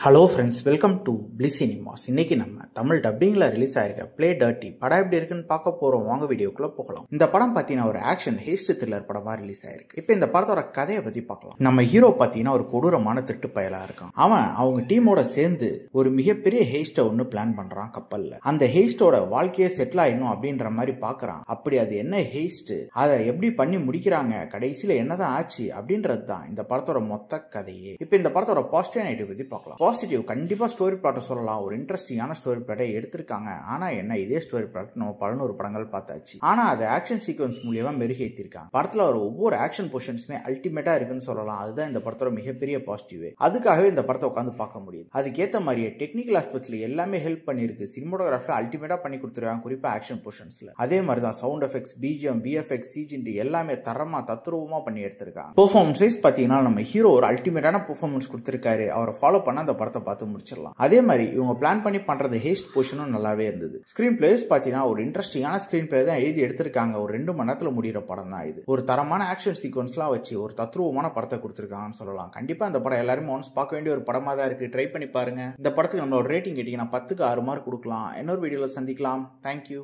Hello friends, welcome to bliss cinemas. இன்னைக்கு நம்ம Tamil டப்பிங்ல release ஆயிருக்க பிளே டர்ட்டி படம் எப்படி இருக்குன்னு பார்க்க போறோம். வாங்க வீடியோக்குள்ள போகலாம். இந்த படம் பார்த்தீங்கன்னா ஒரு ஆக்ஷன் ஹேஸ்ட் த்ரில்லர் படமா ரிலீஸ் ஆயிருக்கு. இப்போ இந்த படத்தோட கதையை பத்தி பார்க்கலாம். நம்ம ஹீரோ பார்த்தீங்கன்னா ஒரு கொடூரமான திருட்டு பயலா இருக்கான். அவன் அவங்க டீமோட சேர்ந்து ஒரு மிகப்பெரிய ஹேஸ்ட்டை ஒன்று பிளான் பண்றான் கப்பல்ல. அந்த ஹேஸ்டோட வாழ்க்கையே செட்டில் ஆயிடணும் அப்படின்ற மாதிரி பாக்குறான். அப்படி அது என்ன ஹேஸ்ட், அதை எப்படி பண்ணி முடிக்கிறாங்க, கடைசியில என்னதான் ஆச்சு அப்படின்றது தான் இந்த படத்தோட மொத்த கதையே. இப்போ இந்த படத்தோட பாசிட்டிவ் நெகட்டிவ் பத்தி பார்க்கலாம். பாசிட்டிவ், கண்டிப்பா ஸ்டோரி பிளாட்டை சொல்லலாம். ஒரு இன்ட்ரெஸ்டிங்கான ஸ்டோரி பிளாட்டை எடுத்திருக்காங்க. ஆனா என்ன, இதே ஸ்டோரி பிளாட் நம்ம 11 படங்கள் பார்த்தாச்சு. ஆனா அது ஆக்ஷன் சீக்வன்ஸ் மூலியமா மெருகேற்றிருக்காங்க. படத்துல ஒரு ஒவ்வொரு ஆக்ஷன் பொசிஷன்ஸுமே அல்டிமேட்டா இருக்குன்னு சொல்லலாம். அதுதான் இந்த படத்தோட மிகப்பெரிய பாசிட்டிவ். அதுக்காகவே இந்த படத்தை உட்காந்து பார்க்க முடியுது. அதுக்கேற்ற மாதிரியே டெக்னிக்கல் ஆஸ்பெக்ட்ஸ்ல எல்லாமே ஹெல்ப் பண்ணிருக்கு. சினிமோட்டோகிராஃபில அல்டிமேட்டா பண்ணி கொடுத்துருக்காங்க, குறிப்பா ஆக்ஷன் பொசிஷன்ஸ்ல. அதே மாதிரி தான் sound effects, BGM, VFX, CGT எல்லாமே தரமா தத்ரூபமா பண்ணி எடுத்திருக்காங்க. பெர்ஃபார்மன்ஸ் பாத்தீங்கன்னா நம்ம ஹீரோ ஒரு அல்டிமேட்டான பெர்ஃபார்மன்ஸ் கொடுத்திருக்காரு. அவரை ஃபாலோ பண்ண அந்த படத்தை பார்த்து முடிச்சிடலாம். அதே மாதிரி இவங்க பிளான் பண்ணி பண்றது ஹேஸ்ட் பொசிஷனும் நல்லாவே இருந்தது. ஸ்கிரீன் பிளேஸ் பாத்தீங்கன்னா ஒரு இன்ட்ரெஸ்டிங்கான ஸ்கிரீன் பிளே தான் எழுதி எடுத்திருக்காங்க. ஒரு 2 மணி நேரத்துல முடிகிற படம் தான் இது. ஒரு தரமான ஆக்ஷன் சீக்வன்ஸ்லாம் வச்சு ஒரு தத்ரூபமான படத்தை கொடுத்திருக்காங்கன்னு சொல்லலாம். கண்டிப்பா இந்த படம் எல்லாருமே ஒன்ஸ் பார்க்க வேண்டிய ஒரு படமா தான் இருக்கு. ட்ரை பண்ணி பாருங்க. இந்த படத்துக்கு நம்மளோட ரேட்டிங் கேட்டீங்கன்னா 10க்கு 6 மார்க் கொடுக்கலாம். இன்னொரு வீடியோல சந்திக்கலாம். தேங்க்யூ.